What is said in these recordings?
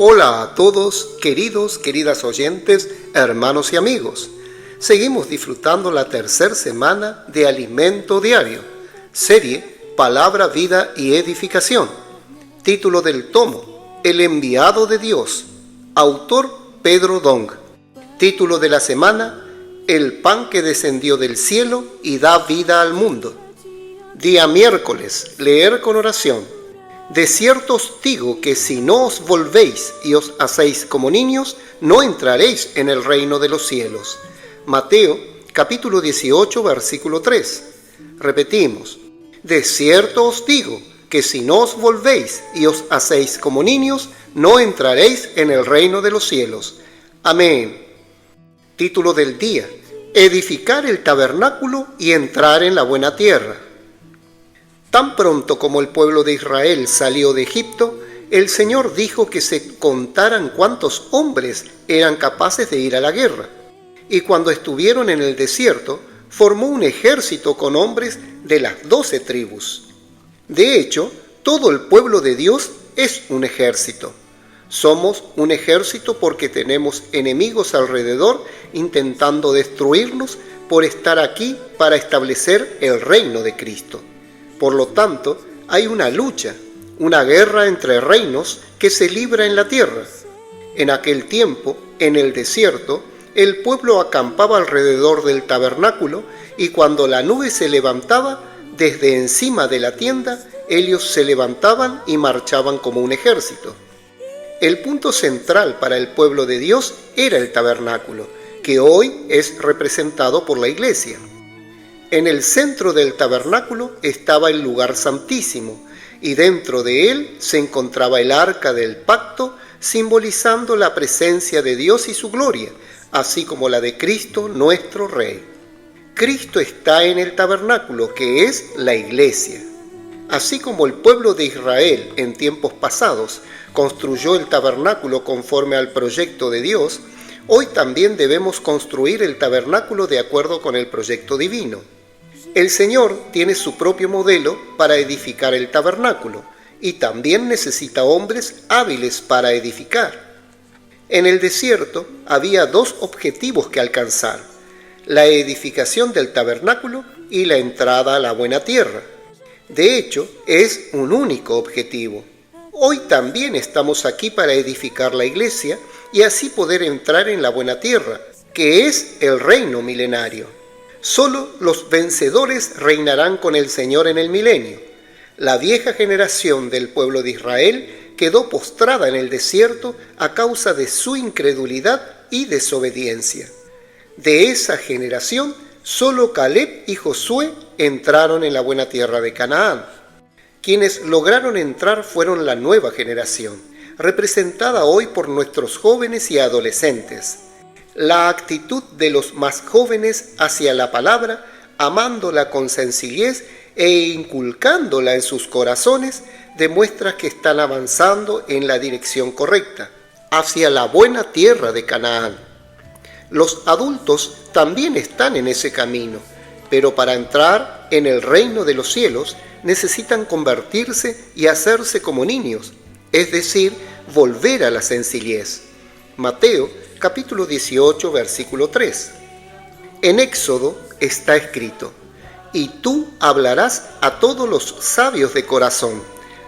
Hola a todos, queridas oyentes, hermanos y amigos. Seguimos disfrutando la tercera semana de Alimento Diario, serie Palabra, Vida y Edificación. Título del tomo, El enviado de Dios. Autor Pedro Dong. Título de la semana, El pan que descendió del cielo y da vida al mundo. Día miércoles, leer con oración. De cierto os digo que si no os volvéis y os hacéis como niños, no entraréis en el reino de los cielos. Mateo, capítulo 18, versículo 3. Repetimos, de cierto os digo que si no os volvéis y os hacéis como niños, no entraréis en el reino de los cielos. Amén. Título del día, edificar el tabernáculo y entrar en la buena tierra. Tan pronto como el pueblo de Israel salió de Egipto, el Señor dijo que se contaran cuántos hombres eran capaces de ir a la guerra. Y cuando estuvieron en el desierto, formó un ejército con hombres de las 12 tribus. De hecho, todo el pueblo de Dios es un ejército. Somos un ejército porque tenemos enemigos alrededor intentando destruirnos por estar aquí para establecer el reino de Cristo. Por lo tanto, hay una lucha, una guerra entre reinos que se libra en la tierra. En aquel tiempo, en el desierto, el pueblo acampaba alrededor del tabernáculo y cuando la nube se levantaba, desde encima de la tienda, ellos se levantaban y marchaban como un ejército. El punto central para el pueblo de Dios era el tabernáculo, que hoy es representado por la iglesia. En el centro del tabernáculo estaba el lugar santísimo, y dentro de él se encontraba el arca del pacto, simbolizando la presencia de Dios y su gloria, así como la de Cristo, nuestro Rey. Cristo está en el tabernáculo, que es la iglesia. Así como el pueblo de Israel en tiempos pasados construyó el tabernáculo conforme al proyecto de Dios, hoy también debemos construir el tabernáculo de acuerdo con el proyecto divino. El Señor tiene su propio modelo para edificar el tabernáculo y también necesita hombres hábiles para edificar. En el desierto había dos objetivos que alcanzar: la edificación del tabernáculo y la entrada a la buena tierra. De hecho, es un único objetivo. Hoy también estamos aquí para edificar la iglesia y así poder entrar en la buena tierra, que es el reino milenario. Solo los vencedores reinarán con el Señor en el milenio. La vieja generación del pueblo de Israel quedó postrada en el desierto a causa de su incredulidad y desobediencia. De esa generación, solo Caleb y Josué entraron en la buena tierra de Canaán. Quienes lograron entrar fueron la nueva generación, representada hoy por nuestros jóvenes y adolescentes. La actitud de los más jóvenes hacia la palabra, amándola con sencillez e inculcándola en sus corazones, demuestra que están avanzando en la dirección correcta, hacia la buena tierra de Canaán. Los adultos también están en ese camino, pero para entrar en el reino de los cielos necesitan convertirse y hacerse como niños, es decir, volver a la sencillez. Mateo, capítulo 18, versículo 3. En Éxodo está escrito: y tú hablarás a todos los sabios de corazón,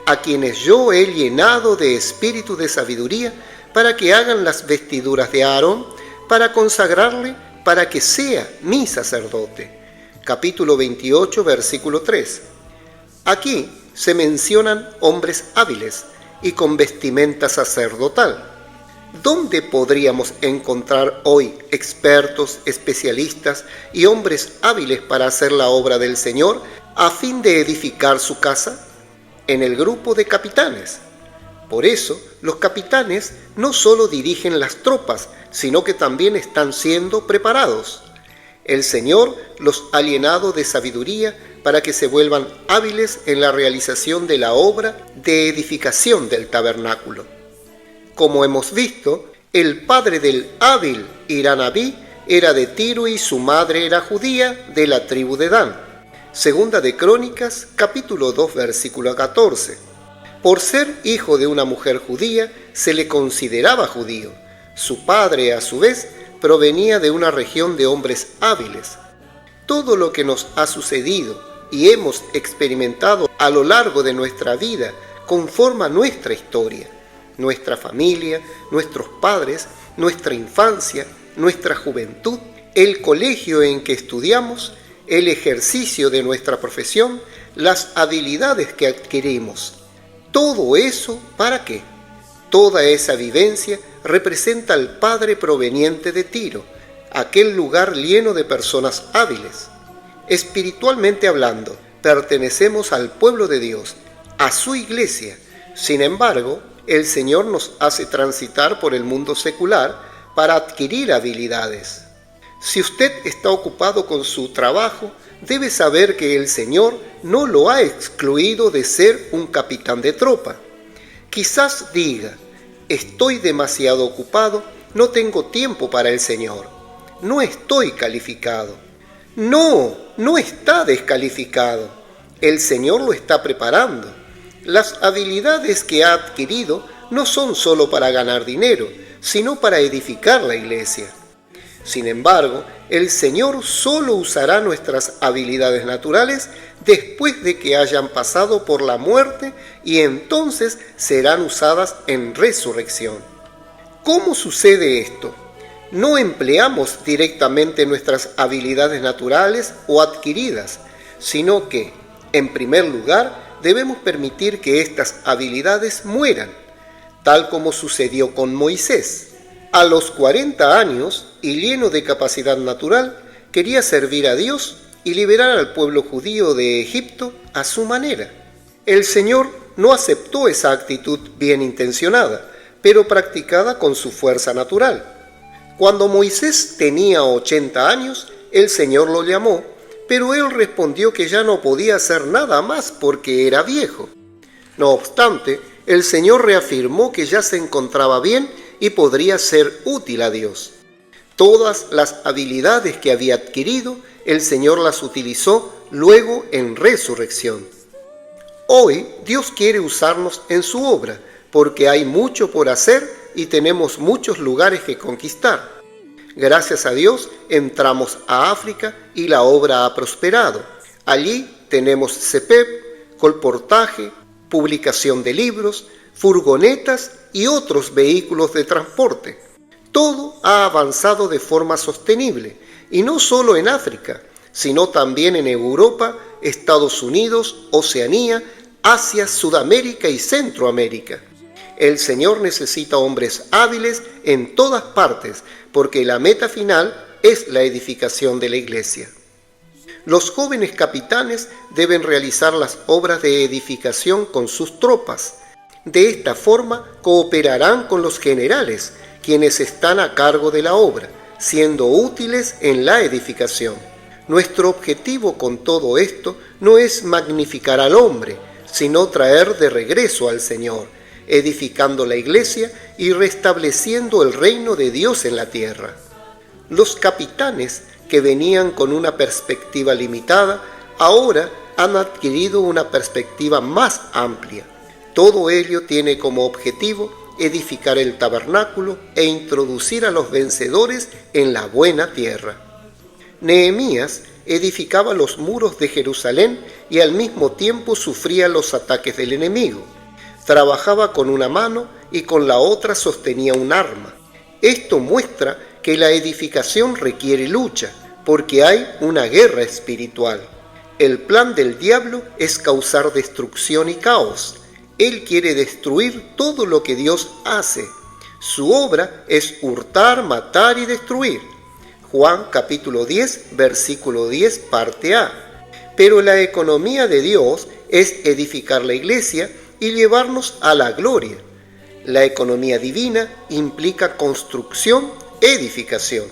a quienes yo he llenado de espíritu de sabiduría, para que hagan las vestiduras de Aarón, para consagrarle, para que sea mi sacerdote. Capítulo 28, versículo 3. Aquí se mencionan hombres hábiles y con vestimenta sacerdotal. ¿Dónde podríamos encontrar hoy expertos, especialistas y hombres hábiles para hacer la obra del Señor a fin de edificar su casa? En el grupo de capitanes. Por eso, los capitanes no solo dirigen las tropas, sino que también están siendo preparados. El Señor los ha llenado de sabiduría para que se vuelvan hábiles en la realización de la obra de edificación del tabernáculo. Como hemos visto, el padre del hábil Hiranabí era de Tiro y su madre era judía de la tribu de Dan. Segunda de Crónicas, capítulo 2, versículo 14. Por ser hijo de una mujer judía, se le consideraba judío. Su padre, a su vez, provenía de una región de hombres hábiles. Todo lo que nos ha sucedido y hemos experimentado a lo largo de nuestra vida conforma nuestra historia, nuestra familia, nuestros padres, nuestra infancia, nuestra juventud, el colegio en que estudiamos, el ejercicio de nuestra profesión, las habilidades que adquirimos. Todo eso, ¿para qué? Toda esa vivencia representa al Padre proveniente de Tiro, aquel lugar lleno de personas hábiles. Espiritualmente hablando, pertenecemos al pueblo de Dios, a su iglesia. Sin embargo, el Señor nos hace transitar por el mundo secular para adquirir habilidades. Si usted está ocupado con su trabajo, debe saber que el Señor no lo ha excluido de ser un capitán de tropa. Quizás diga, estoy demasiado ocupado, no tengo tiempo para el Señor, no estoy calificado. No está descalificado. El Señor lo está preparando. Las habilidades que ha adquirido no son solo para ganar dinero, sino para edificar la iglesia. Sin embargo, el Señor solo usará nuestras habilidades naturales después de que hayan pasado por la muerte y entonces serán usadas en resurrección. ¿Cómo sucede esto? No empleamos directamente nuestras habilidades naturales o adquiridas, sino que, en primer lugar, debemos permitir que estas habilidades mueran, tal como sucedió con Moisés. A los 40 años, y lleno de capacidad natural, quería servir a Dios y liberar al pueblo judío de Egipto a su manera. El Señor no aceptó esa actitud bien intencionada, pero practicada con su fuerza natural. Cuando Moisés tenía 80 años, el Señor lo llamó, pero él respondió que ya no podía hacer nada más porque era viejo. No obstante, el Señor reafirmó que ya se encontraba bien y podría ser útil a Dios. Todas las habilidades que había adquirido, el Señor las utilizó luego en resurrección. Hoy Dios quiere usarnos en su obra, porque hay mucho por hacer y tenemos muchos lugares que conquistar. Gracias a Dios entramos a África y la obra ha prosperado. Allí tenemos CEPEP, colportaje, publicación de libros, furgonetas y otros vehículos de transporte. Todo ha avanzado de forma sostenible, y no solo en África, sino también en Europa, Estados Unidos, Oceanía, Asia, Sudamérica y Centroamérica. El Señor necesita hombres hábiles en todas partes, porque la meta final es la edificación de la iglesia. Los jóvenes capitanes deben realizar las obras de edificación con sus tropas. De esta forma cooperarán con los generales, quienes están a cargo de la obra, siendo útiles en la edificación. Nuestro objetivo con todo esto no es magnificar al hombre, sino traer de regreso al Señor, edificando la iglesia y restableciendo el reino de Dios en la tierra. Los capitanes, que venían con una perspectiva limitada, ahora han adquirido una perspectiva más amplia. Todo ello tiene como objetivo edificar el tabernáculo e introducir a los vencedores en la buena tierra. Nehemías edificaba los muros de Jerusalén y al mismo tiempo sufría los ataques del enemigo. Trabajaba con una mano y con la otra sostenía un arma. Esto muestra que la edificación requiere lucha, porque hay una guerra espiritual. El plan del diablo es causar destrucción y caos. Él quiere destruir todo lo que Dios hace. Su obra es hurtar, matar y destruir. Juan capítulo 10, versículo 10, parte A. Pero la economía de Dios es edificar la iglesia y llevarnos a la gloria. La economía divina implica construcción, edificación.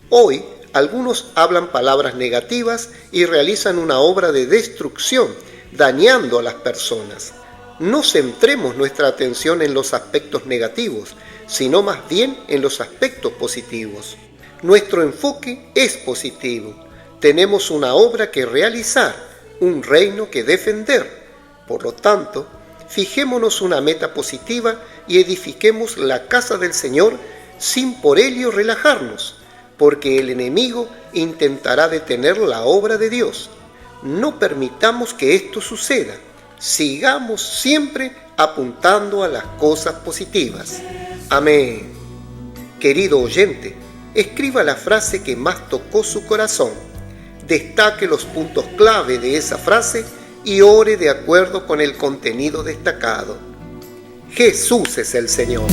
Hoy, algunos hablan palabras negativas y realizan una obra de destrucción, dañando a las personas. No centremos nuestra atención en los aspectos negativos, sino más bien en los aspectos positivos. Nuestro enfoque es positivo. Tenemos una obra que realizar, un reino que defender. Por lo tanto, Fijémonos una meta positiva y edifiquemos la casa del Señor sin por ello relajarnos, porque el enemigo intentará detener la obra de Dios. No permitamos que esto suceda. Sigamos siempre apuntando a las cosas positivas. Amén. Querido oyente, escriba la frase que más tocó su corazón. Destaque los puntos clave de esa frase y ore de acuerdo con el contenido destacado. Jesús es el Señor.